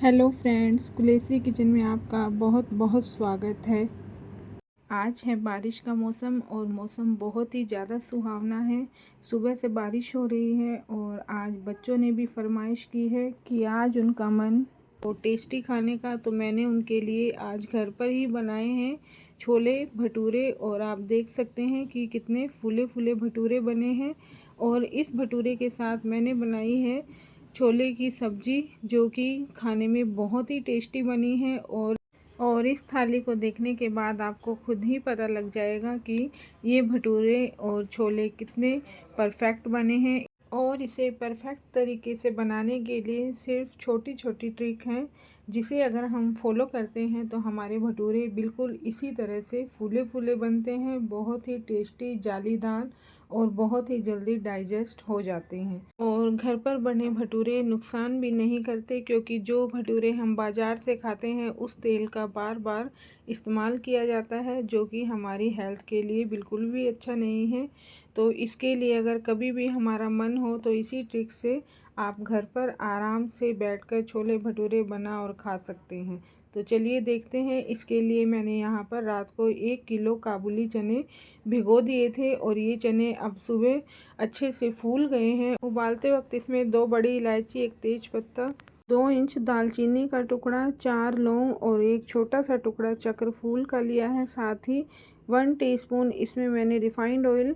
Hello friends, कुलेश्री kitchen में आपका बहुत बहुत स्वागत है। आज है बारिश का मौसम और मौसम बहुत ही ज़्यादा सुहावना है। सुबह से बारिश हो रही है और आज बच्चों ने भी फरमाइश की है कि आज उनका मन तो टेस्टी खाने का, तो मैंने उनके लिए आज घर पर ही बनाए हैं छोले भटूरे। और आप देख सकते हैं कि कितने फूले फूले भटूरे बने हैं। और इस भटूरे के साथ मैंने बनाई है छोले की सब्जी, जो कि खाने में बहुत ही टेस्टी बनी है। और इस थाली को देखने के बाद आपको खुद ही पता लग जाएगा कि ये भटूरे और छोले कितने परफेक्ट बने हैं। और इसे परफेक्ट तरीके से बनाने के लिए सिर्फ छोटी छोटी ट्रिक हैं, जिसे अगर हम फॉलो करते हैं तो हमारे भटूरे बिल्कुल इसी तरह से फूले फूले बनते हैं, बहुत ही टेस्टी, जालीदार और बहुत ही जल्दी डाइजेस्ट हो जाते हैं। और घर पर बने भटूरे नुकसान भी नहीं करते, क्योंकि जो भटूरे हम बाज़ार से खाते हैं उस तेल का बार बार इस्तेमाल किया जाता है, जो कि हमारी हेल्थ के लिए बिल्कुल भी अच्छा नहीं है। तो इसके लिए अगर कभी भी हमारा मन हो तो इसी ट्रिक से आप घर पर आराम से बैठकर छोले भटूरे बना और खा सकते हैं। तो चलिए देखते हैं। इसके लिए मैंने यहाँ पर रात को 1 किलो काबुली चने भिगो दिए थे और ये चने अब सुबह अच्छे से फूल गए हैं। उबालते वक्त इसमें 2 बड़ी इलायची, 1 तेज पत्ता, 2 इंच दालचीनी का टुकड़ा, 4 लौंग और 1 छोटा सा टुकड़ा चक्रफूल का लिया है। साथ ही 1 टीस्पून इसमें मैंने रिफाइंड ऑयल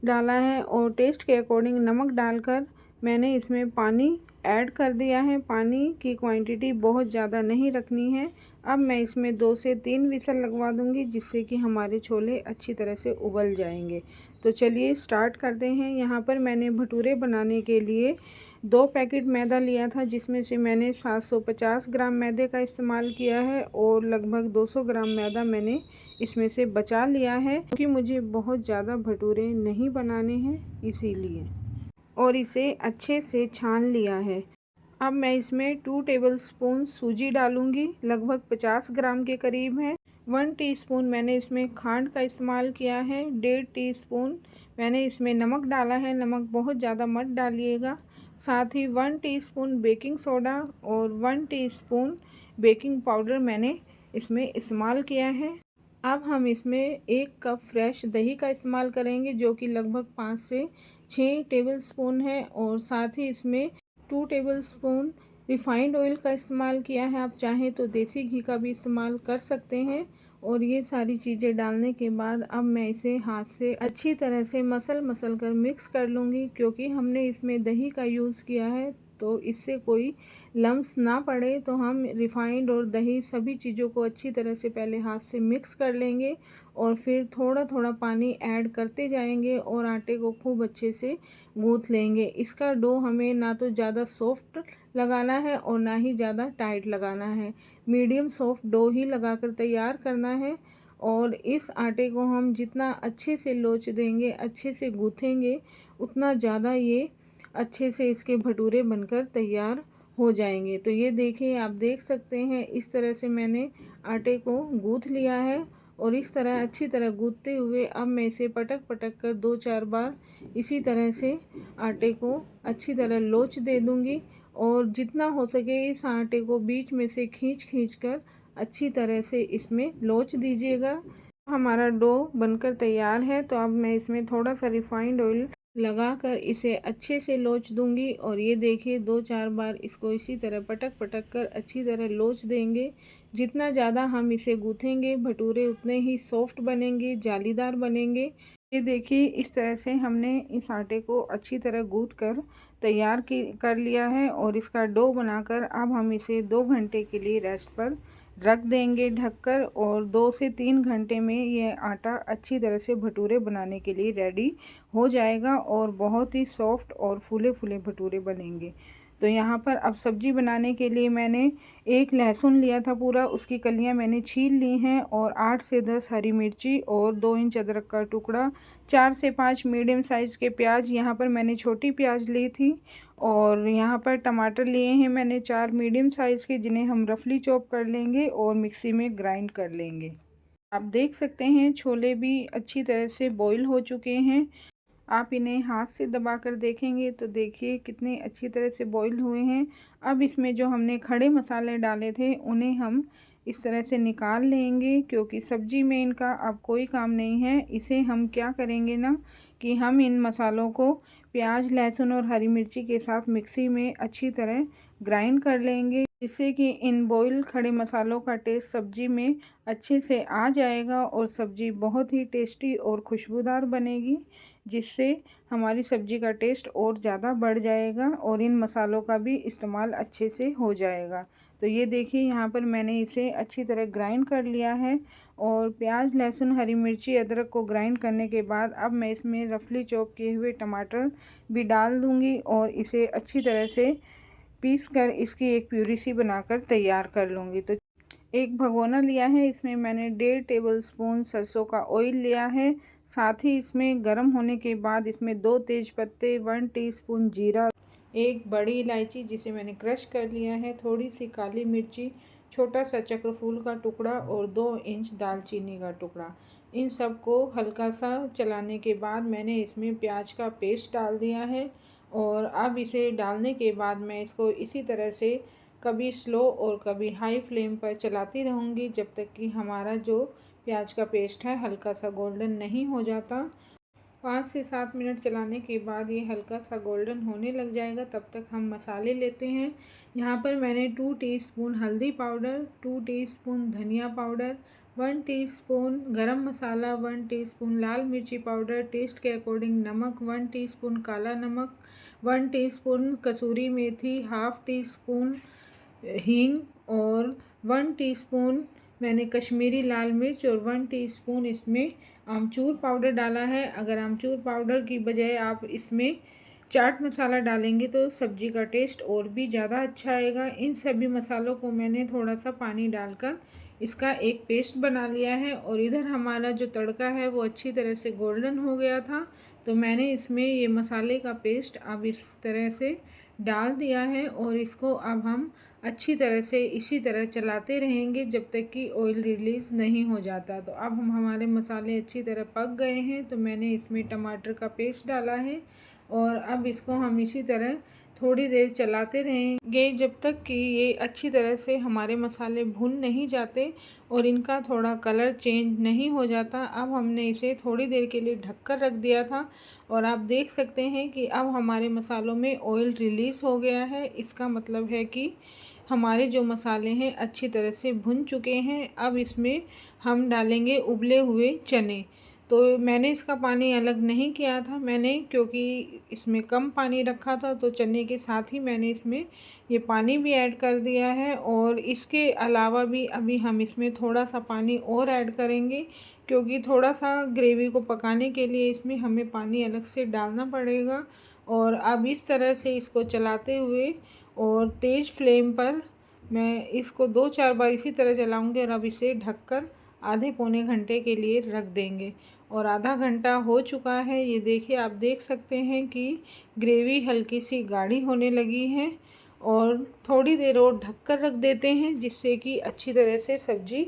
डाला है और टेस्ट के अकॉर्डिंग नमक डालकर मैंने इसमें पानी ऐड कर दिया है। पानी की क्वांटिटी बहुत ज़्यादा नहीं रखनी है। अब मैं इसमें 2 से 3 विसल लगवा दूंगी, जिससे कि हमारे छोले अच्छी तरह से उबल जाएंगे। तो चलिए स्टार्ट करते हैं। यहाँ पर मैंने भटूरे बनाने के लिए 2 पैकेट मैदा लिया था, जिसमें से मैंने 750 ग्राम मैदे का इस्तेमाल किया है और लगभग 200 ग्राम मैदा मैंने इसमें से बचा लिया है, क्योंकि मुझे बहुत ज़्यादा भटूरे नहीं बनाने हैं इसीलिए। और इसे अच्छे से छान लिया है। अब मैं इसमें 2 टेबलस्पून सूजी डालूंगी, लगभग 50 ग्राम के करीब है। 1 टीस्पून मैंने इसमें खांड का इस्तेमाल किया है। 1.5 टीस्पून मैंने इसमें नमक डाला है। नमक बहुत ज़्यादा मत डालिएगा। साथ ही 1 टीस्पून बेकिंग सोडा और 1 टीस्पून बेकिंग पाउडर मैंने इसमें इस्तेमाल किया है। अब हम इसमें 1 कप फ्रेश दही का इस्तेमाल करेंगे, जो कि लगभग 5 से 6 टेबलस्पून है। और साथ ही इसमें 2 टेबलस्पून रिफाइंड ऑयल का इस्तेमाल किया है। आप चाहें तो देसी घी का भी इस्तेमाल कर सकते हैं। और ये सारी चीज़ें डालने के बाद अब मैं इसे हाथ से अच्छी तरह से मसल कर मिक्स कर लूँगी, क्योंकि हमने इसमें दही का यूज़ किया है, तो इससे कोई लम्स ना पड़े। तो हम रिफाइंड और दही सभी चीज़ों को अच्छी तरह से पहले हाथ से मिक्स कर लेंगे और फिर थोड़ा थोड़ा पानी ऐड करते जाएंगे और आटे को खूब अच्छे से गूँथ लेंगे। इसका डो हमें ना तो ज़्यादा सॉफ्ट लगाना है और ना ही ज़्यादा टाइट लगाना है। मीडियम सॉफ्ट डो ही लगाकर तैयार करना है। और इस आटे को हम जितना अच्छे से लोच देंगे, अच्छे से गूँथेंगे, उतना ज़्यादा ये अच्छे से इसके भटूरे बनकर तैयार हो जाएंगे। तो ये देखिए, आप देख सकते हैं इस तरह से मैंने आटे को गूँथ लिया है। और इस तरह अच्छी तरह गूँथते हुए अब मैं इसे पटक पटक कर 2-4 बार इसी तरह से आटे को अच्छी तरह लोच दे दूँगी। और जितना हो सके इस आटे को बीच में से खींच कर अच्छी तरह से इसमें लोच दीजिएगा। हमारा डो बनकर तैयार है। तो अब मैं इसमें थोड़ा सा रिफाइंड ऑयल लगाकर इसे अच्छे से लोच दूंगी। और ये देखिए, 2-4 बार इसको इसी तरह पटक पटक कर अच्छी तरह लोच देंगे। जितना ज़्यादा हम इसे गूँथेंगे भटूरे उतने ही सॉफ्ट बनेंगे, जालीदार बनेंगे। ये देखिए, इस तरह से हमने इस आटे को अच्छी तरह गूँथ कर तैयार कर लिया है। और इसका डो बनाकर अब हम इसे 2 घंटे के लिए रेस्ट पर रख देंगे ढककर। और 2 से 3 घंटे में ये आटा अच्छी तरह से भटूरे बनाने के लिए रेडी हो जाएगा और बहुत ही सॉफ्ट और फूले फूले भटूरे बनेंगे। तो यहाँ पर अब सब्जी बनाने के लिए मैंने 1 लहसुन लिया था पूरा, उसकी कलियाँ मैंने छील ली हैं। और 8 से 10 हरी मिर्ची और 2 इंच अदरक का टुकड़ा, 4 से 5 मीडियम साइज़ के प्याज, यहाँ पर मैंने छोटी प्याज ली थी। और यहाँ पर टमाटर लिए हैं मैंने 4 मीडियम साइज़ के, जिन्हें हम रफली चॉप कर लेंगे और मिक्सी में ग्राइंड कर लेंगे। आप देख सकते हैं छोले भी अच्छी तरह से बॉईल हो चुके हैं। आप इन्हें हाथ से दबाकर देखेंगे तो देखिए कितने अच्छी तरह से बॉईल हुए हैं। अब इसमें जो हमने खड़े मसाले डाले थे उन्हें हम इस तरह से निकाल लेंगे, क्योंकि सब्जी में इनका अब कोई काम नहीं है। इसे हम क्या करेंगे ना कि हम इन मसालों को प्याज, लहसुन और हरी मिर्ची के साथ मिक्सी में अच्छी तरह ग्राइंड कर लेंगे, जिससे कि इन बॉईल खड़े मसालों का टेस्ट सब्जी में अच्छे से आ जाएगा और सब्जी बहुत ही टेस्टी और खुशबूदार बनेगी, जिससे हमारी सब्जी का टेस्ट और ज़्यादा बढ़ जाएगा और इन मसालों का भी इस्तेमाल अच्छे से हो जाएगा। तो ये देखिए यहाँ पर मैंने इसे अच्छी तरह ग्राइंड कर लिया है और प्याज, लहसुन, हरी मिर्ची, अदरक को ग्राइंड करने के बाद अब मैं इसमें रफली चॉप किए हुए टमाटर भी डाल दूँगी और इसे अच्छी तरह से पीस कर इसकी एक प्यूरी सी बनाकर तैयार कर लूँगी। तो एक भगोना लिया है, इसमें मैंने 1.5 टेबलस्पून सरसों का ऑयल लिया है। साथ ही इसमें गर्म होने के बाद इसमें 2 तेज पत्ते, 1 टीस्पून जीरा, एक बड़ी इलायची जिसे मैंने क्रश कर लिया है, थोड़ी सी काली मिर्ची, छोटा सा चक्रफूल का टुकड़ा और 2 इंच दालचीनी का टुकड़ा। इन सब को हल्का सा चलाने के बाद मैंने इसमें प्याज का पेस्ट डाल दिया है और अब इसे डालने के बाद मैं इसको इसी तरह से कभी स्लो और कभी हाई फ्लेम पर चलाती रहूँगी जब तक कि हमारा जो प्याज का पेस्ट है हल्का सा गोल्डन नहीं हो जाता। 5 से 7 मिनट चलाने के बाद ये हल्का सा गोल्डन होने लग जाएगा। तब तक हम मसाले लेते हैं। यहाँ पर मैंने 2 टीस्पून हल्दी पाउडर, 2 टीस्पून धनिया पाउडर, 1 टीस्पून गरम मसाला, 1 टीस्पून लाल मिर्ची पाउडर, टेस्ट के अकॉर्डिंग नमक, 1 टीस्पून काला नमक, 1 टीस्पून कसूरी मेथी, हाफ़ टीस्पून हींग और 1 टीस्पून मैंने कश्मीरी लाल मिर्च और 1 टीस्पून इसमें आमचूर पाउडर डाला है। अगर आमचूर पाउडर की बजाय आप इसमें चाट मसाला डालेंगे तो सब्ज़ी का टेस्ट और भी ज़्यादा अच्छा आएगा। इन सभी मसालों को मैंने थोड़ा सा पानी डालकर इसका एक पेस्ट बना लिया है और इधर हमारा जो तड़का है वो अच्छी तरह से गोल्डन हो गया था, तो मैंने इसमें ये मसाले का पेस्ट अब इस तरह से डाल दिया है और इसको अब हम अच्छी तरह से इसी तरह चलाते रहेंगे जब तक कि ऑयल रिलीज़ नहीं हो जाता। तो अब हमारे मसाले अच्छी तरह पक गए हैं, तो मैंने इसमें टमाटर का पेस्ट डाला है और अब इसको हम इसी तरह थोड़ी देर चलाते रहेंगे जब तक कि ये अच्छी तरह से हमारे मसाले भुन नहीं जाते और इनका थोड़ा कलर चेंज नहीं हो जाता। अब हमने इसे थोड़ी देर के लिए ढककर रख दिया था और आप देख सकते हैं कि अब हमारे मसालों में ऑयल रिलीज़ हो गया है। इसका मतलब है कि हमारे जो मसाले हैं अच्छी तरह से भुन चुके हैं। अब इसमें हम डालेंगे उबले हुए चने। तो मैंने इसका पानी अलग नहीं किया था, मैंने क्योंकि इसमें कम पानी रखा था तो चने के साथ ही मैंने इसमें ये पानी भी ऐड कर दिया है और इसके अलावा भी अभी हम इसमें थोड़ा सा पानी और ऐड करेंगे, क्योंकि थोड़ा सा ग्रेवी को पकाने के लिए इसमें हमें पानी अलग से डालना पड़ेगा। और अब इस तरह से इसको चलाते हुए और तेज़ फ्लेम पर मैं इसको 2-4 बार इसी तरह चलाऊँगी और अब इसे ढककर आधे पौने घंटे के लिए रख देंगे। और आधा घंटा हो चुका है, ये देखिए आप देख सकते हैं कि ग्रेवी हल्की सी गाढ़ी होने लगी है और थोड़ी देर और ढककर रख देते हैं जिससे कि अच्छी तरह से सब्ज़ी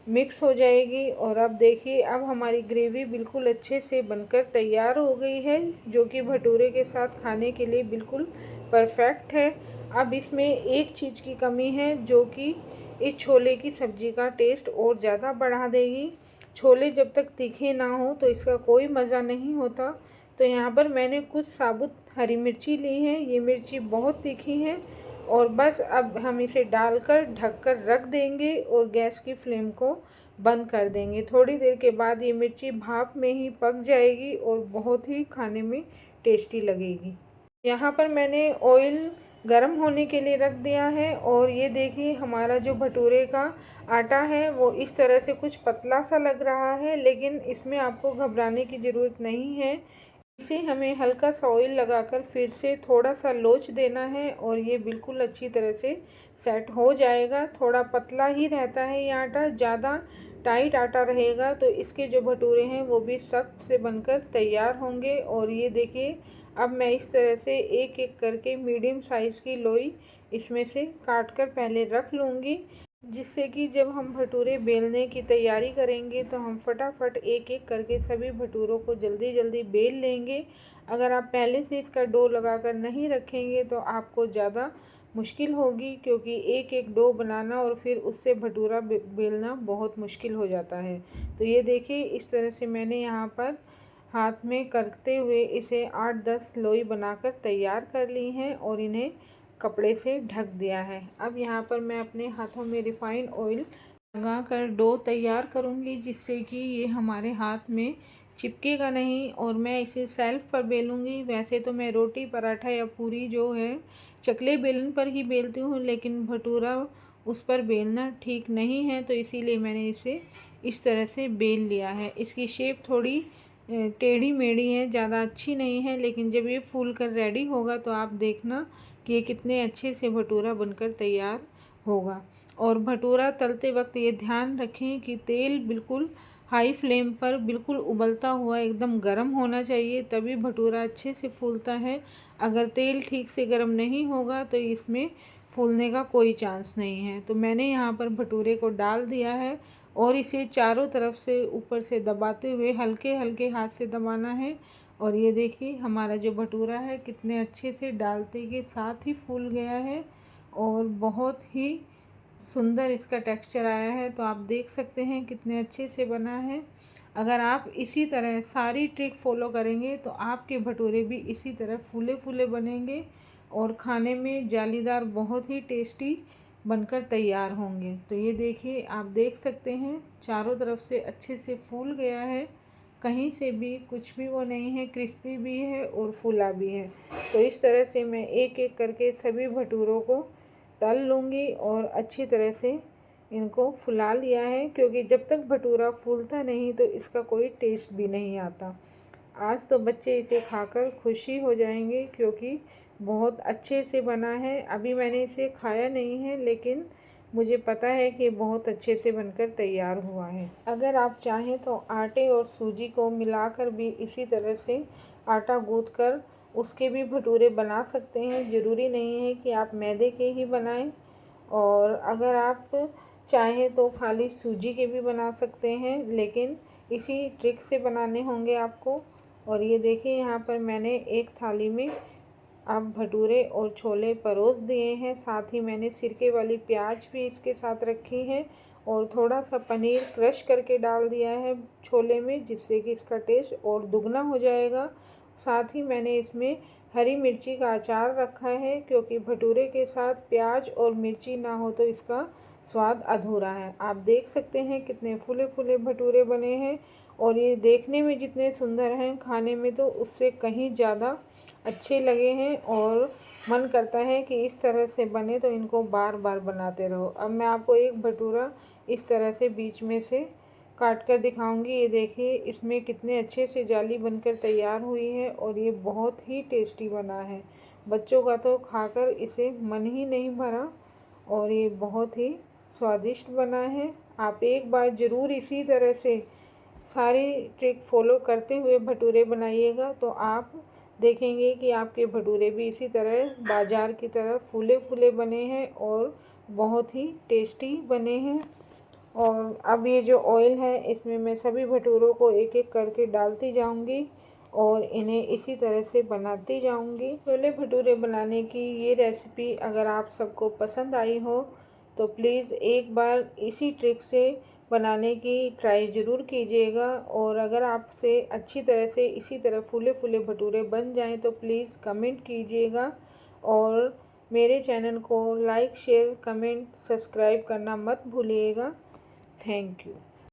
मिक्स हो जाएगी। और अब देखिए अब हमारी ग्रेवी बिल्कुल अच्छे से बनकर तैयार हो गई है, जो कि भटूरे के साथ खाने के लिए बिल्कुल परफेक्ट है। अब इसमें एक चीज़ की कमी है जो कि इस छोले की सब्ज़ी का टेस्ट और ज़्यादा बढ़ा देगी। छोले जब तक तीखे ना हो तो इसका कोई मज़ा नहीं होता। तो यहाँ पर मैंने कुछ साबुत हरी मिर्ची ली है, ये मिर्ची बहुत तीखी है और बस अब हम इसे डालकर ढककर रख देंगे और गैस की फ्लेम को बंद कर देंगे। थोड़ी देर के बाद ये मिर्ची भाप में ही पक जाएगी और बहुत ही खाने में टेस्टी लगेगी। यहाँ पर मैंने ऑयल गरम होने के लिए रख दिया है और ये देखिए हमारा जो भटूरे का आटा है वो इस तरह से कुछ पतला सा लग रहा है, लेकिन इसमें आपको घबराने की ज़रूरत नहीं है। इसे हमें हल्का सा ऑयल लगाकर फिर से थोड़ा सा लोच देना है और ये बिल्कुल अच्छी तरह से सेट हो जाएगा। थोड़ा पतला ही रहता है ये आटा, ज़्यादा टाइट आटा रहेगा तो इसके जो भटूरे हैं वो भी सख्त से बनकर तैयार होंगे। और ये देखिए अब मैं इस तरह से एक एक करके मीडियम साइज़ की लोई इसमें से काट कर पहले रख लूँगी। जिससे कि जब हम भटूरे बेलने की तैयारी करेंगे तो हम फटाफट एक एक करके सभी भटूरों को जल्दी जल्दी बेल लेंगे। अगर आप पहले से इसका डो लगाकर नहीं रखेंगे तो आपको ज़्यादा मुश्किल होगी, क्योंकि एक एक डो बनाना और फिर उससे भटूरा बेलना बहुत मुश्किल हो जाता है। तो ये देखिए, इस तरह से मैंने यहाँ पर हाथ में करते हुए इसे 8-10 लोई बनाकर तैयार कर ली हैं और इन्हें कपड़े से ढक दिया है। अब यहाँ पर मैं अपने हाथों में रिफ़ाइंड ऑयल लगाकर डो तैयार करूँगी, जिससे कि ये हमारे हाथ में चिपकेगा नहीं और मैं इसे सेल्फ पर बेलूँगी। वैसे तो मैं रोटी, पराठा या पूरी जो है चकले बेलन पर ही बेलती हूँ, लेकिन भटूरा उस पर बेलना ठीक नहीं है, तो इसीलिए मैंने इसे इस तरह से बेल लिया है। इसकी शेप थोड़ी टेढ़ी मेढ़ी है, ज़्यादा अच्छी नहीं है, लेकिन जब ये फूल कर रेडी होगा तो आप देखना कि ये कितने अच्छे से भटूरा बनकर तैयार होगा। और भटूरा तलते वक्त ये ध्यान रखें कि तेल बिल्कुल हाई फ्लेम पर बिल्कुल उबलता हुआ एकदम गर्म होना चाहिए, तभी भटूरा अच्छे से फूलता है। अगर तेल ठीक से गर्म नहीं होगा तो इसमें फूलने का कोई चांस नहीं है। तो मैंने यहाँ पर भटूरे को डाल दिया है और इसे चारों तरफ से ऊपर से दबाते हुए हल्के हल्के हाथ से दबाना है। और ये देखिए, हमारा जो भटूरा है कितने अच्छे से डालते के साथ ही फूल गया है और बहुत ही सुंदर इसका टेक्सचर आया है। तो आप देख सकते हैं कितने अच्छे से बना है। अगर आप इसी तरह सारी ट्रिक फॉलो करेंगे तो आपके भटूरे भी इसी तरह फूले फूले बनेंगे और खाने में जालीदार बहुत ही टेस्टी बनकर तैयार होंगे। तो ये देखिए, आप देख सकते हैं चारों तरफ से अच्छे से फूल गया है, कहीं से भी कुछ भी वो नहीं है, क्रिस्पी भी है और फूला भी है। तो इस तरह से मैं एक एक करके सभी भटूरों को तल लूँगी और अच्छी तरह से इनको फुला लिया है, क्योंकि जब तक भटूरा फूलता नहीं तो इसका कोई टेस्ट भी नहीं आता। आज तो बच्चे इसे खाकर खुशी हो जाएंगे, क्योंकि बहुत अच्छे से बना है। अभी मैंने इसे खाया नहीं है, लेकिन मुझे पता है कि बहुत अच्छे से बनकर तैयार हुआ है। अगर आप चाहें तो आटे और सूजी को मिलाकर भी इसी तरह से आटा गूँथकर उसके भी भटूरे बना सकते हैं। ज़रूरी नहीं है कि आप मैदे के ही बनाएं, और अगर आप चाहें तो खाली सूजी के भी बना सकते हैं, लेकिन इसी ट्रिक से बनाने होंगे आपको। और ये देखिए, यहाँ पर मैंने एक थाली में अब भटूरे और छोले परोस दिए हैं। साथ ही मैंने सिरके वाली प्याज भी इसके साथ रखी है और थोड़ा सा पनीर क्रश करके डाल दिया है छोले में, जिससे कि इसका टेस्ट और दुगना हो जाएगा। साथ ही मैंने इसमें हरी मिर्ची का अचार रखा है, क्योंकि भटूरे के साथ प्याज और मिर्ची ना हो तो इसका स्वाद अधूरा है। आप देख सकते हैं कितने फूले फूले भटूरे बने हैं, और ये देखने में जितने सुंदर हैं, खाने में तो उससे कहीं ज़्यादा अच्छे लगे हैं और मन करता है कि इस तरह से बने तो इनको बार बार बनाते रहो। अब मैं आपको एक भटूरा इस तरह से बीच में से काट कर दिखाऊंगी। ये देखिए, इसमें कितने अच्छे से जाली बनकर तैयार हुई है और ये बहुत ही टेस्टी बना है। बच्चों का तो खाकर इसे मन ही नहीं भरा और ये बहुत ही स्वादिष्ट बना है। आप एक बार ज़रूर इसी तरह से सारी ट्रिक फॉलो करते हुए भटूरे बनाइएगा, तो आप देखेंगे कि आपके भटूरे भी इसी तरह बाज़ार की तरह फूले फूले बने हैं और बहुत ही टेस्टी बने हैं। और अब ये जो ऑयल है, इसमें मैं सभी भटूरों को एक एक करके डालती जाऊंगी और इन्हें इसी तरह से बनाती जाऊंगी। छोले भटूरे बनाने की ये रेसिपी अगर आप सबको पसंद आई हो तो प्लीज़ एक बार इसी ट्रिक से बनाने की ट्राई ज़रूर कीजिएगा। और अगर आपसे अच्छी तरह से इसी तरह फूले फूले भटूरे बन जाएं तो प्लीज़ कमेंट कीजिएगा, और मेरे चैनल को लाइक, शेयर, कमेंट, सब्सक्राइब करना मत भूलिएगा। Thank you.